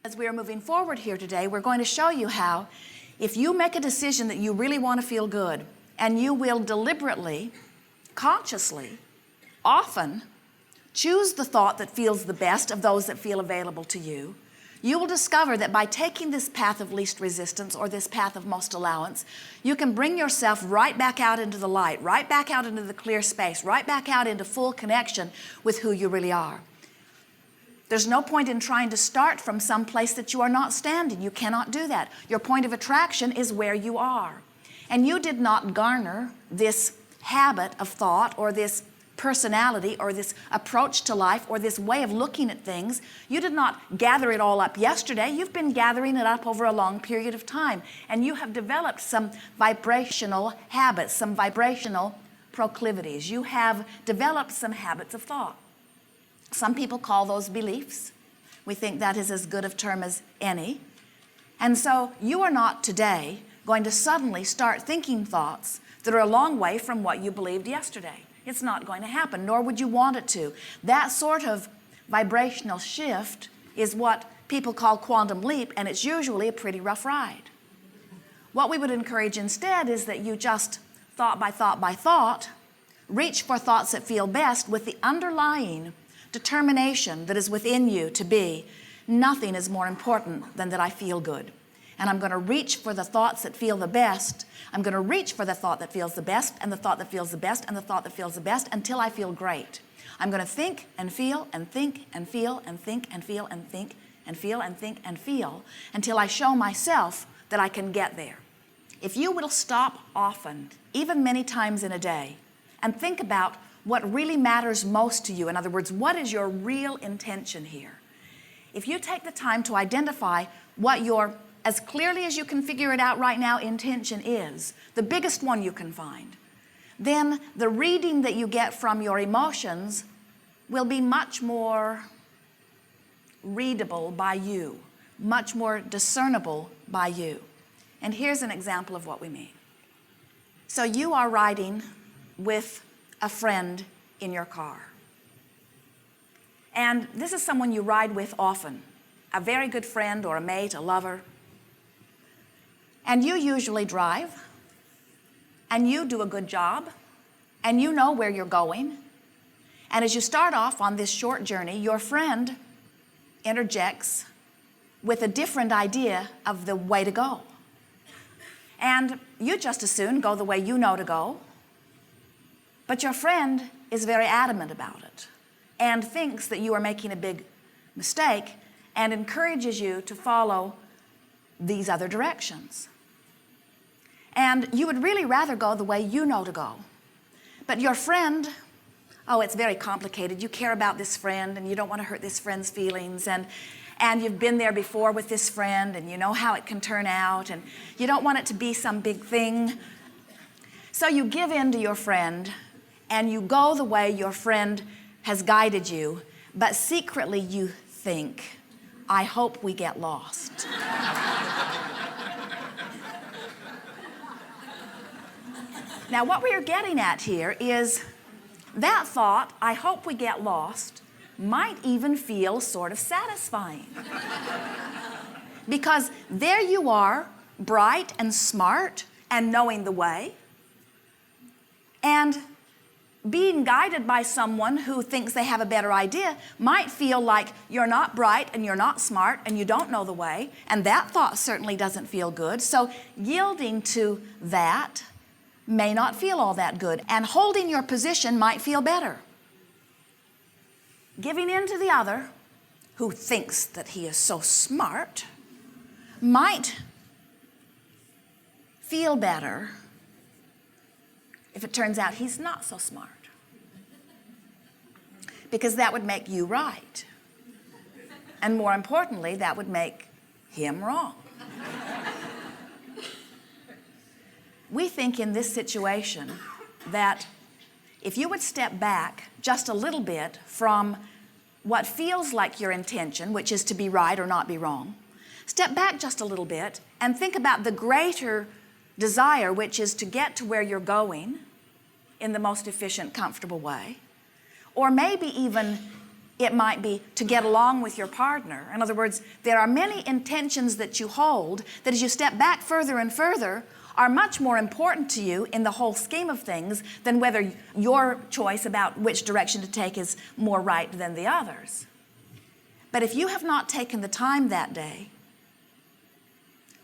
As we are moving forward here today, we're going to show you how, if you make a decision that you really want to feel good, and you will deliberately, consciously, often choose the thought that feels the best of those that feel available to you, you will discover that by taking this path of least resistance or this path of most allowance, you can bring yourself right back out into the light, right back out into the clear space, right back out into full connection with who you really are. There's no point in trying to start from some place that you are not standing. You cannot do that. Your point of attraction is where you are. And you did not garner this habit of thought or this personality or this approach to life or this way of looking at things. You did not gather it all up yesterday. You've been gathering it up over a long period of time. And you have developed some vibrational habits, some vibrational proclivities. You have developed some habits of thought. Some people call those beliefs. We think that is as good a term as any. And so you are not today going to suddenly start thinking thoughts that are a long way from what you believed yesterday. It's not going to happen, nor would you want it to. That sort of vibrational shift is what people call quantum leap, and it's usually a pretty rough ride. What we would encourage instead is that you just, thought by thought by thought, reach for thoughts that feel best with the underlying determination that is within you to be, nothing is more important than that I feel good. And I'm going to reach for the thoughts that feel the best. I'm going to reach for the thought that feels the best and the thought that feels the best and the thought that feels the best until I feel great. I'm going to think and feel and think and feel and think and feel and think and feel and think and feel until I show myself that I can get there. If you will stop often, even many times in a day, and think about what really matters most to you, in other words, what is your real intention here? If you take the time to identify what your, as clearly as you can figure it out right now, intention is, the biggest one you can find, then the reading that you get from your emotions will be much more readable by you, much more discernible by you. And here's an example of what we mean. So you are riding with a friend in your car. And this is someone you ride with often, a very good friend or a mate, a lover. And you usually drive, and you do a good job, and you know where you're going. And as you start off on this short journey, your friend interjects with a different idea of the way to go. And you just as soon go the way you know to go, but your friend is very adamant about it and thinks that you are making a big mistake and encourages you to follow these other directions. And you would really rather go the way you know to go. But your friend, oh, it's very complicated. You care about this friend and you don't want to hurt this friend's feelings, and you've been there before with this friend and you know how it can turn out, and you don't want it to be some big thing. So you give in to your friend and you go the way your friend has guided you, but secretly you think, I hope we get lost. Now, what we are getting at here is that thought, I hope we get lost, might even feel sort of satisfying. Because there you are, bright and smart and knowing the way, and being guided by someone who thinks they have a better idea might feel like you're not bright and you're not smart and you don't know the way, and that thought certainly doesn't feel good. So yielding to that may not feel all that good, and holding your position might feel better. Giving in to the other, who thinks that he is so smart, might feel better if it turns out he's not so smart, because that would make you right. And more importantly, that would make him wrong. We think in this situation that if you would step back just a little bit from what feels like your intention, which is to be right or not be wrong, step back just a little bit and think about the greater desire, which is to get to where you're going in the most efficient, comfortable way, or maybe even It might be to get along with your partner. In other words, there are many intentions that you hold that as you step back further and further are much more important to you in the whole scheme of things than whether your choice about which direction to take is more right than the others. But if you have not taken the time that day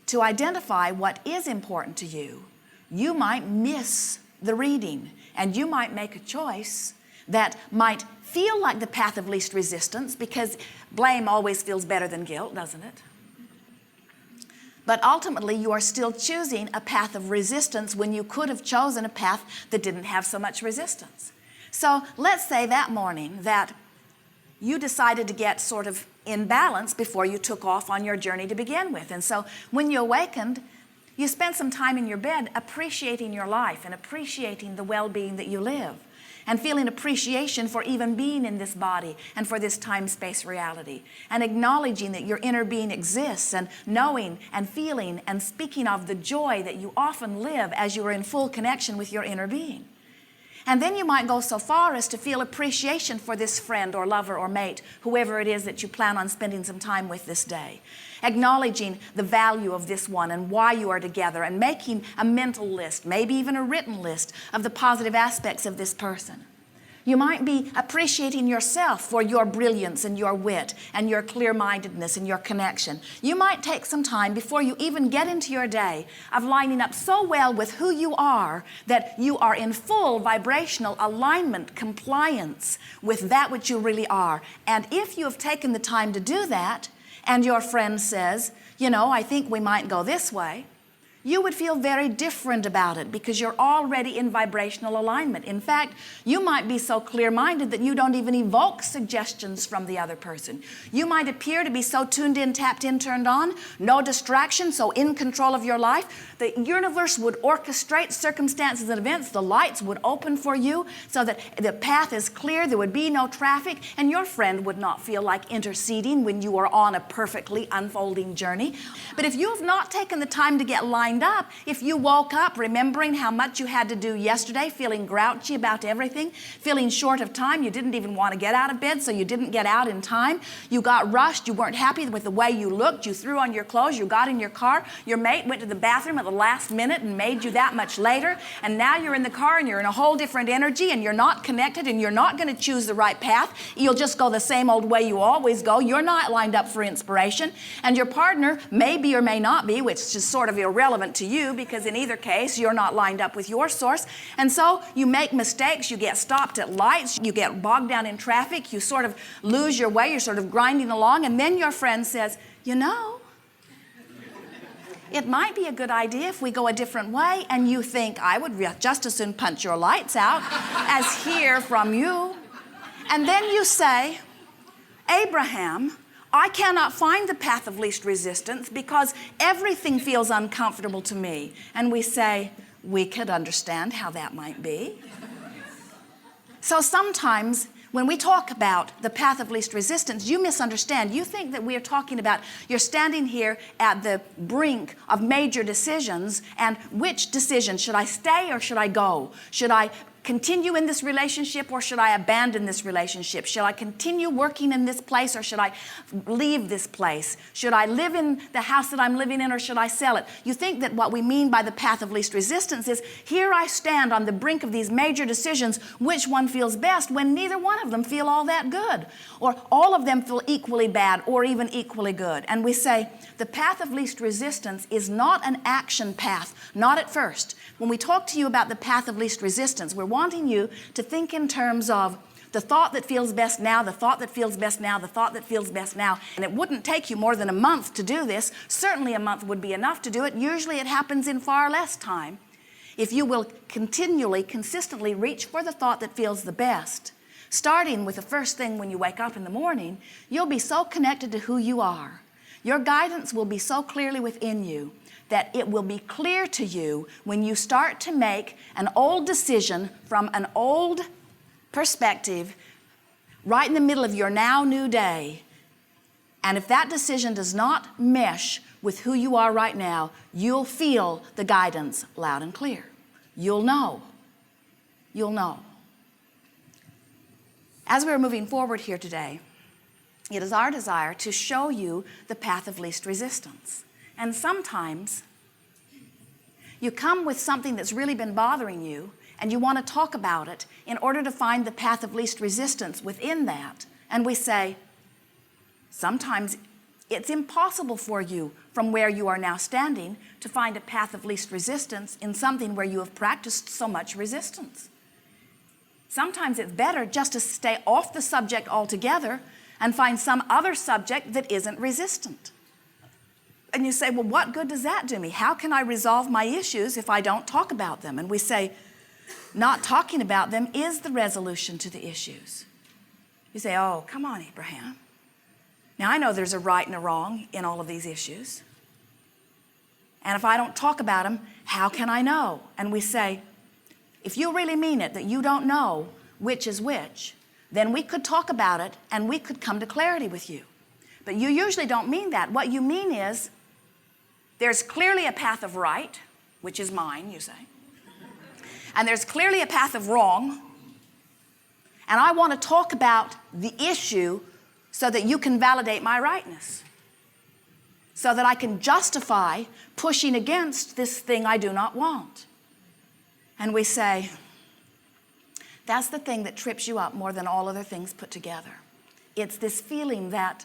to identify what is important to you, you might miss the reading, and you might make a choice that might feel like the path of least resistance, because blame always feels better than guilt, doesn't it? But ultimately, you are still choosing a path of resistance when you could have chosen a path that didn't have so much resistance. So let's say that morning that you decided to get sort of in balance before you took off on your journey to begin with. And so when you awakened, you spent some time in your bed appreciating your life and appreciating the well-being that you live, and feeling appreciation for even being in this body and for this time-space reality, and acknowledging that your inner being exists, and knowing and feeling and speaking of the joy that you often live as you are in full connection with your inner being. And then you might go so far as to feel appreciation for this friend or lover or mate, whoever it is that you plan on spending some time with this day. Acknowledging the value of this one and why you are together, and making a mental list, maybe even a written list, of the positive aspects of this person. You might be appreciating yourself for your brilliance and your wit and your clear-mindedness and your connection. You might take some time before you even get into your day of lining up so well with who you are that you are in full vibrational alignment, compliance with that which you really are. And if you have taken the time to do that, and your friend says, you know, I think we might go this way, you would feel very different about it because you're already in vibrational alignment. In fact, you might be so clear-minded that you don't even evoke suggestions from the other person. You might appear to be so tuned in, tapped in, turned on, no distraction, so in control of your life. The universe would orchestrate circumstances and events. The lights would open for you so that the path is clear, there would be no traffic, and your friend would not feel like interceding when you are on a perfectly unfolding journey. But if you have not taken the time to get lined up, if you woke up remembering how much you had to do yesterday, feeling grouchy about everything, feeling short of time, you didn't even want to get out of bed, so you didn't get out in time, you got rushed, you weren't happy with the way you looked, you threw on your clothes, you got in your car, your mate went to the bathroom at the last minute and made you that much later, and now you're in the car and you're in a whole different energy and you're not connected and you're not going to choose the right path. You'll just go the same old way you always go. You're not lined up for inspiration, and your partner may be or may not be, which is sort of irrelevant to you, because in either case you're not lined up with your source. And so you make mistakes, you get stopped at lights, you get bogged down in traffic, you sort of lose your way, you're sort of grinding along, and then your friend says, you know, it might be a good idea if we go a different way. And you think, I would just as soon punch your lights out as hear from you. And then you say, Abraham, I cannot find the path of least resistance because everything feels uncomfortable to me. And we say, we could understand how that might be. So sometimes when we talk about the path of least resistance, you misunderstand. You think that we are talking about you're standing here at the brink of major decisions, and which decision? Should I stay or should I go? Should I continue in this relationship or should I abandon this relationship? Should I continue working in this place or should I leave this place? Should I live in the house that I'm living in or should I sell it? You think that what we mean by the path of least resistance is here I stand on the brink of these major decisions, which one feels best, when neither one of them feel all that good, or all of them feel equally bad or even equally good. And we say the path of least resistance is not an action path, not at first. When we talk to you about the path of least resistance, we're wanting you to think in terms of the thought that feels best now, the thought that feels best now, the thought that feels best now. And it wouldn't take you more than a month to do this. Certainly a month would be enough to do it. Usually it happens in far less time. If you will continually, consistently reach for the thought that feels the best, starting with the first thing when you wake up in the morning, you'll be so connected to who you are. Your guidance will be so clearly within you that it will be clear to you when you start to make an old decision from an old perspective right in the middle of your now new day. And if that decision does not mesh with who you are right now, you'll feel the guidance loud and clear. You'll know. You'll know. As we're moving forward here today, It is our desire to show you the path of least resistance. And sometimes you come with something that's really been bothering you, and you want to talk about it in order to find the path of least resistance within that. And we say, sometimes it's impossible for you from where you are now standing to find a path of least resistance in something where you have practiced so much resistance. Sometimes it's better just to stay off the subject altogether and find some other subject that isn't resistant. And you say, well, what good does that do me? How can I resolve my issues if I don't talk about them? And we say, not talking about them is the resolution to the issues. You say, oh, come on, Abraham. Now, I know there's a right and a wrong in all of these issues. And if I don't talk about them, how can I know? And we say, if you really mean it, that you don't know which is which, then we could talk about it and we could come to clarity with you. But you usually don't mean that. What you mean is, there's clearly a path of right, which is mine, you say. And there's clearly a path of wrong. And I want to talk about the issue so that you can validate my rightness, so that I can justify pushing against this thing I do not want. And we say, that's the thing that trips you up more than all other things put together. It's this feeling that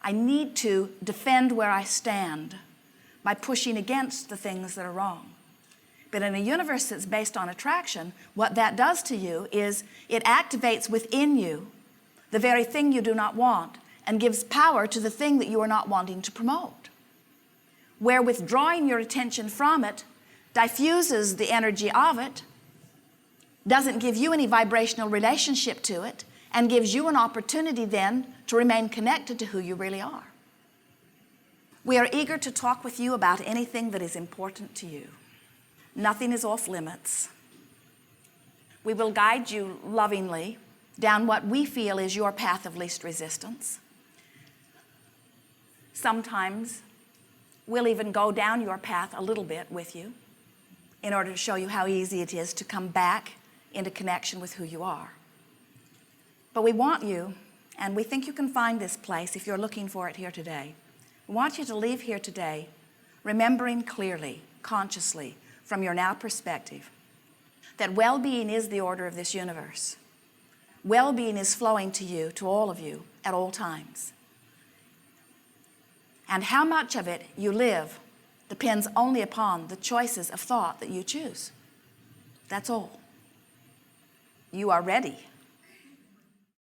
I need to defend where I stand by pushing against the things that are wrong. But in a universe that's based on attraction, what that does to you is it activates within you the very thing you do not want and gives power to the thing that you are not wanting to promote. Where withdrawing your attention from it diffuses the energy of it, doesn't give you any vibrational relationship to it, and gives you an opportunity then to remain connected to who you really are. We are eager to talk with you about anything that is important to you. Nothing is off limits. We will guide you lovingly down what we feel is your path of least resistance. Sometimes we'll even go down your path a little bit with you in order to show you how easy it is to come back into connection with who you are. But we want you, and we think you can find this place if you're looking for it here today. We want you to leave here today remembering clearly, consciously, from your now perspective, that well-being is the order of this universe. Well-being is flowing to you, to all of you, at all times. And how much of it you live depends only upon the choices of thought that you choose. That's all. You are ready.